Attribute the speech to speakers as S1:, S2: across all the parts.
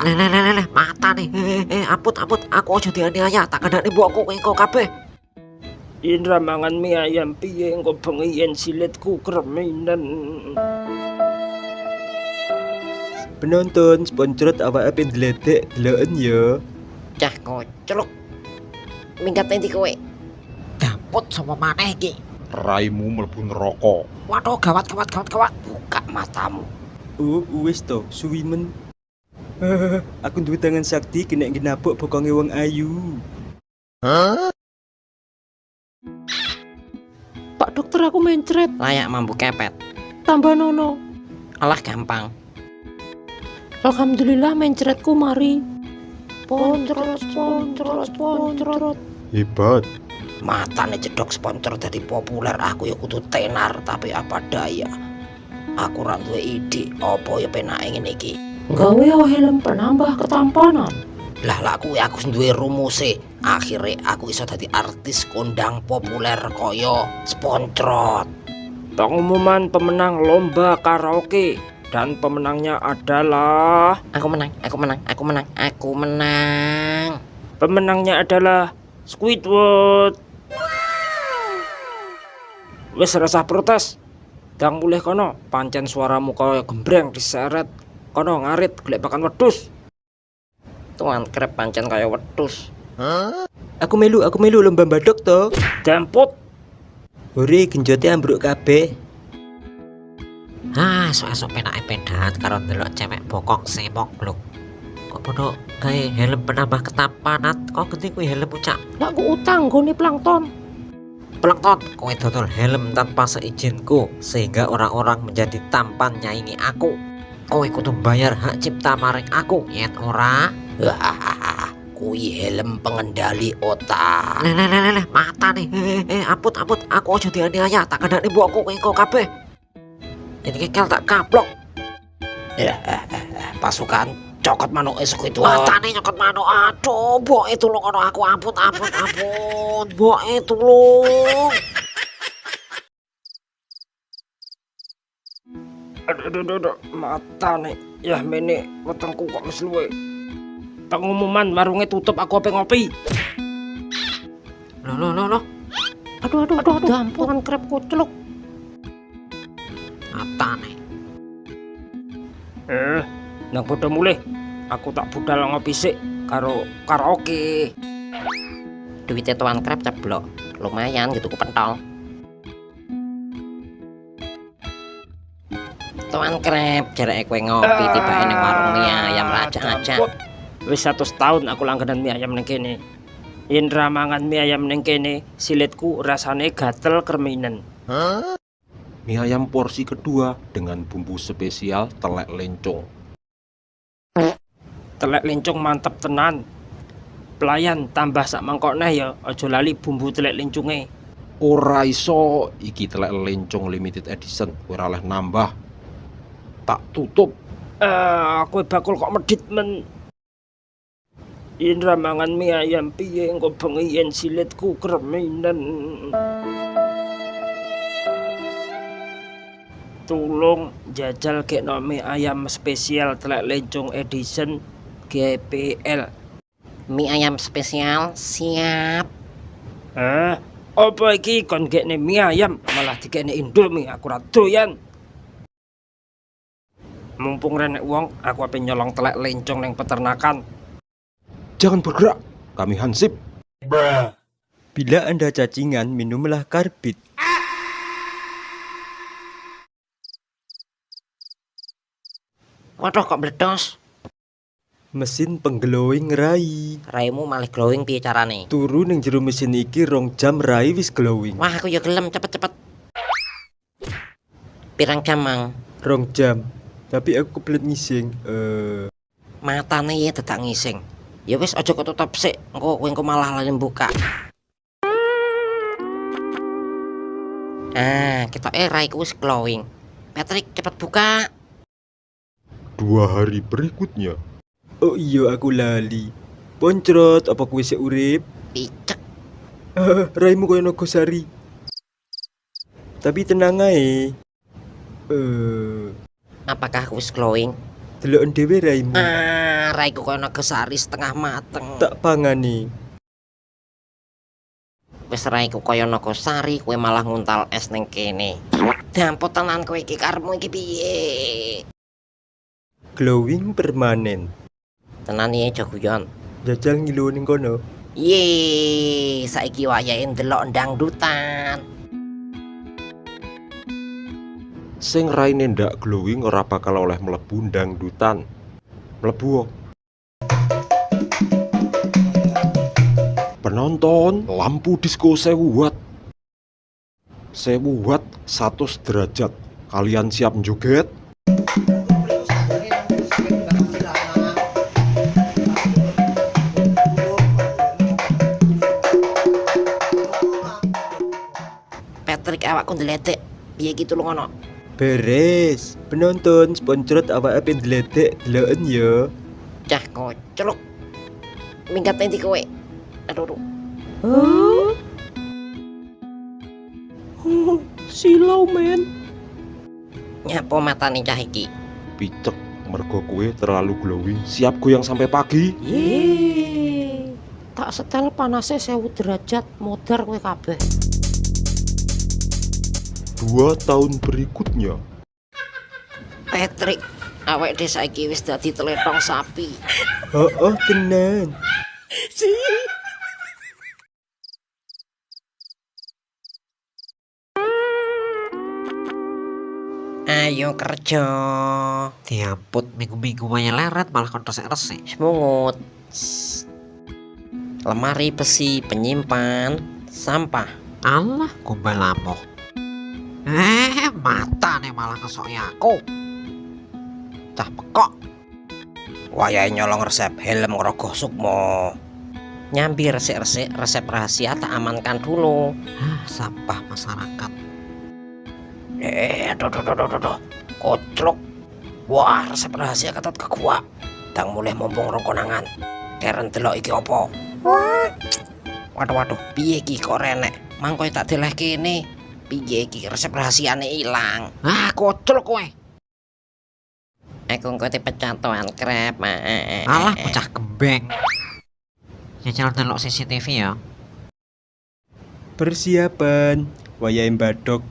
S1: Leh, mata nih. Ampun, aku aja dianiaya, tak kandhani mbokku engko kabeh.
S2: Indra mangan mie ayam piye engko bengi yen silitku kreminen.
S3: Penonton sponsor awake ape ndledek deloken ya.
S1: Cah kocluk. Minggat endi kowe? Daput sapa maneh iki?
S4: Raimu mlebu neraka.
S1: Waduh, gawat. Buka matamu.
S3: Oh, wis to, suwi men. Aku duwe tangan sakti kena ngenapuk bokonge wong ayu.
S5: Pak dokter, aku mencret.
S1: Layak mambu kepet.
S5: Tambah nono.
S1: Alah gampang.
S5: Alhamdulillah mencretku mari. Poncrot.
S4: Hebat.
S1: Matane cedok sponsor dadi populer, aku ya kudu tenar, tapi apa daya. Aku ora duwe ide apa ya penake ngene iki.
S5: Gawe helm penambah ketampanan.
S1: Lah aku duwe rumuse. Akhire aku iso dadi artis kondang populer koyo Sponsrot.
S2: Pengumuman pemenang lomba karaoke dan pemenangnya adalah
S1: Aku menang.
S2: pemenangnya adalah Squidward. Wis rasah protes. Dang mulih kono, pancen suaramu kaya gembreng diseret. Kono ngarit golek pakan wedhus.
S1: Tuan krep pancen kaya wedhus.
S3: Aku melu lomba badok to.
S2: Demput.
S3: Ore genjote ambruk kabeh.
S1: Esuk-esuk penake pedat karo ndelok cewek bokok semok lho. Kok podo gawe helm penambah ketampanan? Kok genti kuwi helm ucak?
S5: Lah aku utang gone plankton.
S1: Plankton, kowe dodol helm tanpa seizinku sehingga orang-orang menjadi tampan nyaingi aku. Kowe kudu bayar hak cipta maring aku, yen ora. Kuwi helm pengendali otak. Leh, mata nih. Ampun, aku aja dianiaya, tak kandhani mbokku engko kabeh. Ini kekel tak kaplok. Pasukan cokot manuk esuk itu. Matane nyokot manuk. Aduh, mbok itu tulung ono aku. Ampun. Mbok itu tulung.
S2: Aduh, mata nih. Ya mene wetengku kok wis luwe. Pengumuman warungnya tutup, aku ape ngopi.
S1: Loh.
S5: Aduh, ampun krep kucluk.
S1: Matane.
S2: Nang padha mulih. Aku tak budal ngopi sik karo karaoke.
S1: Duitnya tuan krep ceblok. Lumayan gitu ku pentol. Tuan krep, jarake kowe ngopi tibake ning warung mie ayam raja-raja.
S2: Wis 100 tahun aku langganan mie ayam ning kene. Yen ra mangan mie ayam ning kene, silitku rasane gatel kreminen.
S4: Mie ayam porsi kedua dengan bumbu spesial telek lencong.
S2: Telek lencong mantep tenan. Pelayan tambah sak mangkok neh ya, aja lali bumbu telek lenconge.
S4: Ora iso, iki telek lencong limited edition, ora oleh nambah. Tak tutup.
S2: Aku bakul kok medit men. Yen ra mangan mie ayam piye engko bengi yen silitku kreminen. Tulung jajal kekno mie ayam spesial telek lencong edition GPL.
S1: Mie ayam spesial siap.
S2: Apa iki kon gekne mie ayam malah dikene Indomie, aku ra doyan. Mumpung renek wong, aku ape nyolong telek lencong ning peternakan.
S4: Jangan bergerak, kami hansip.
S3: Bila Anda cacingan, minumlah karbit.
S1: Waduh kok bledos.
S3: Mesin pengglowing rai.
S1: Raimu malih glowing piye carane?
S3: Turu ning jero mesin iki 2 jam rai wis glowing.
S1: Wah, aku ya gelem cepet. Pirang jam mang?
S3: 2 jam. Tapi aku kebelet ngising.
S1: Matane ya dadak ngising. Ya wis aja ketutup sik, engko malah lali buka. Ketoke raiku wis glowing. Patrick, cepet buka.
S4: 2 hari berikutnya.
S3: Oh iya, aku lali. Poncrot, apa kowe sik urip?
S1: Picek.
S3: Raimu koyo Nogosari. Tapi tenang ae.
S1: Apakah aku wis glowing?
S3: Deloken dhewe raimu.
S1: Raiku koyo nagasari setengah mateng.
S3: Tak pangani.
S1: Wis raiku koyo nagasari, kowe malah nguntal es ning kene. Dampot tenan kowe iki karepmu iki piye?
S3: Glowing permanen.
S1: Tenan iki aja guyon.
S3: Jajal ngilu ning kono.
S1: Ye, saiki wayahe ndelok dangdutan.
S4: Sing raine ndak glowing ora bakal oleh mlebu dangdutan. Mlebu. Penonton, lampu disko 1000 watt. 1000 watt 100 derajat. Kalian siap joget?
S1: Patrick awakku ndeledek. Piye gitu lu ngono?
S3: Beres. Penonton sponsor awake ndledek deloken ya.
S1: Cah koclok. Minggat endi kowe? Aduh.
S5: Silau men.
S1: Nyapo matane cah iki?
S4: Picek mergo kue terlalu glowing. Siap goyang sampai pagi.
S5: Yeay. Tak setel panasnya 1000 derajat modar kowe kabeh.
S4: 2 tahun berikutnya.
S1: Patrick, awake dhewe saiki wis dadi teletong sapi.
S3: Oh, tenan.
S1: Ayo kerja.
S2: Diamput minggu-minggu waya leret malah kon resik-resik.
S1: Semungut. Lemari besi penyimpan sampah.
S2: Allah, gombal lamuh. Mata nih malah ngesoki aku. Cah pekok.
S1: Wayahe nyolong resep helm Rogoh Sukmo. Nyambi resik-resik resep rahasia tak amankan dulu.
S2: Sampah masyarakat.
S1: Aduh. Koclok. Wah, resep rahasia ketat ke gua. Dang mulai mumpung rong konangan. Keren delok iki opo? Waduh, piye iki kok renek? Mangko tak deleh kene. Piye iki resep rahasiane ilang.
S2: Koclok kowe.
S1: Aku engko pecatoan krep.
S2: Alah pecah gembeng. Jajal delok CCTV ya.
S3: Persiapan wayahe badok.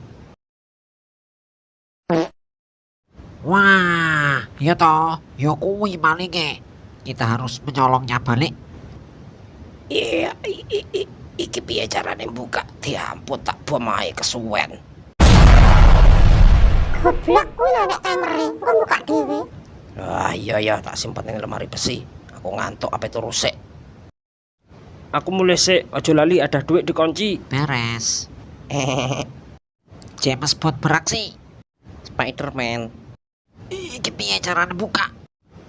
S2: Wah, ya toh, ya kuwi malinge. Kita harus menyolongnya balik.
S1: Iya, iki piye carane buka? Diampun tak bom ae kesuwen.
S6: Goblok kuwi lho nek kamere, kok buka dhewe.
S1: Iya, tak simpen ning lemari besi. Aku ngantuk ape turu sik.
S2: Aku mulai sik, aja lali ada duit dikunci.
S1: Beres.
S2: James Bond beraksi.
S1: Spiderman,
S2: Iki piye carane buka?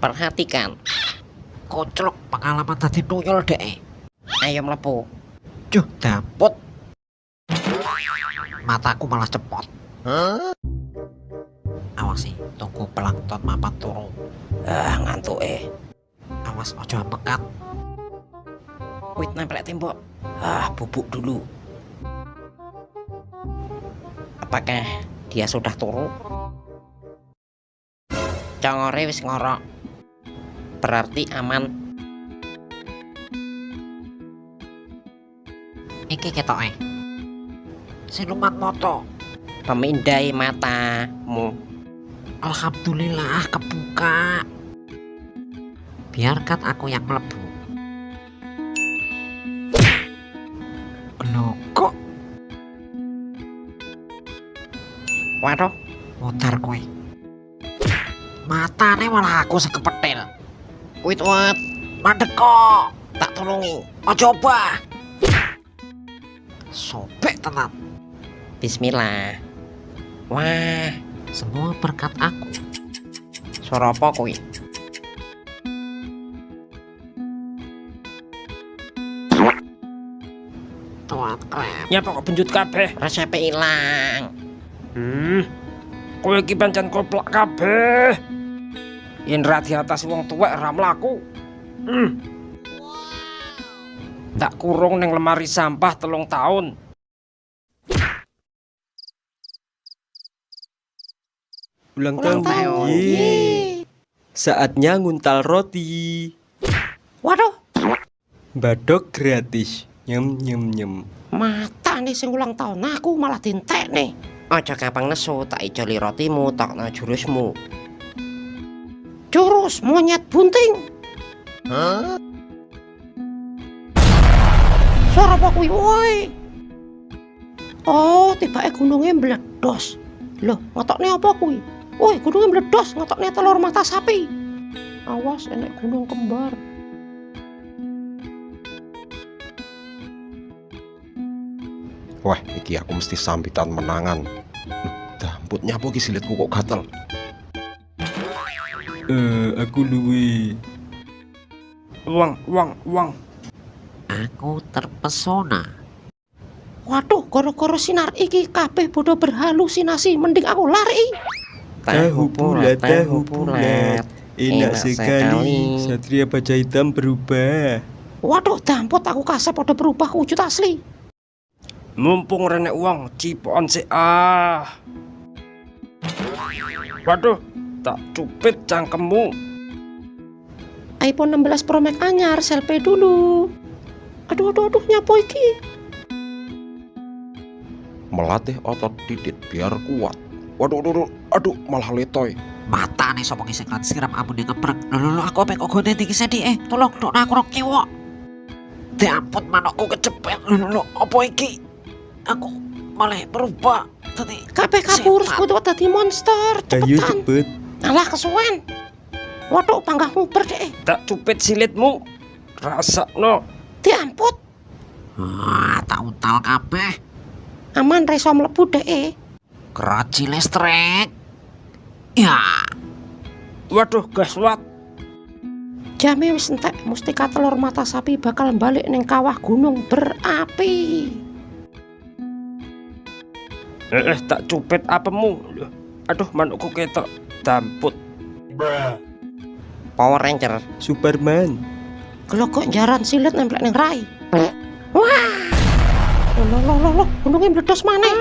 S1: perhatikan.
S2: Koclok pengalaman tadi tuyul dek.
S1: Ayo mlebu.
S2: Juh, dapet. Mataku malah cepot. Awas sih, tunggu plankton mapan turu.
S1: Ngantuk
S2: Awas ojo pekat.
S1: Wit nempel tembok. Bubuk dulu. Apakah dia sudah turu? Congore wis ngorok. Berarti aman.
S2: Iki ketoke. Siluman moto.
S1: Pemindai matamu.
S2: Alhamdulillah kebuka. Biarkan aku yang melebu. Glokok.
S1: Waduh,
S2: Mutar kowe. Matane malah aku sekepetil.
S1: wit wat.
S2: Mandek kok.
S1: Tak tulungi.
S2: Coba. Sobek tenan.
S1: Bismillah. Wah,
S2: Semua berkat aku.
S1: suara apa kuwi?
S2: Tuan krep.
S5: Nyapa kok benjut kabeh?
S1: Resepe ilang.
S5: Kowe iki pancen koplak kabeh. Yen ra di atas wong tuwek ra mlaku. Tak kurung ning lemari sampah 3 tahun.
S3: Ulang tahun. Yeay. Saatnya nguntal roti.
S5: Waduh,
S3: Badok gratis. Nyem nyem nyem.
S5: mata nih sing ulang tahun aku malah dintek nih. Aja gampang nesu, tak ijoli rotimu, tak na jurusmu. Jurus monyet bunting. Suara apa kuwi, woi? Oh, tibake gunungnya meledos. Loh, ngetokne apa kuwi? Woi, gunungnya meledos, ngetokne telur mata sapi. Awas, enek gunung kembar.
S4: Wah, iki aku mesti sambitan menangan. Damputnya apa iki silitku kok gatel.
S3: Aku luwe.
S2: Wang.
S1: Aku terpesona.
S5: Waduh, gara-gara sinar iki kabeh bodoh berhalusinasi, mending aku lari.
S3: Tahu bulat. Enak sekali. Satria baja hitam berubah.
S5: Waduh, dampot aku kasep pada berubah ke wujud asli.
S2: Mumpung renek uang, cipokan sih ah. Waduh, tak cupit cangkemmu.
S5: iPhone 16 Pro Max anyar, selfie dulu. Aduh, nyapo iki?
S4: Melatih otot titit biar kuat. Waduh, aduh, malah letoy.
S1: Mata nih sopok isi klan siram ampun dia ngeprek. Lalu aku apa kok gue tinggi sedih tolong dok aku rok kiwo. Diampun manokku kecepet. Lalu apa iki? Aku malah berubah. Tadi
S5: Kabeh kabur, kudu dadi monster.
S3: Ayo
S5: Cepetan.
S3: cepet.
S5: Alah kesuwen. Waduh, panggah nguber deh.
S2: Tak cupit silitmu. Rasakno.
S5: Diamput.
S1: tak untal kabeh.
S5: Aman reso mlebu deh.
S1: Keraci listrik. Ya,
S2: Waduh, gaswat.
S5: Jame wis entek, mustika telur mata sapi bakal balik ning kawah gunung berapi.
S2: Tak cupit apemu. Loh, aduh, manukku ketok damput.
S5: Power Ranger.
S3: Superman.
S5: Gelogok jaran silit nemplek ning rai. Wah. Loh, gunungnya meledos maneh.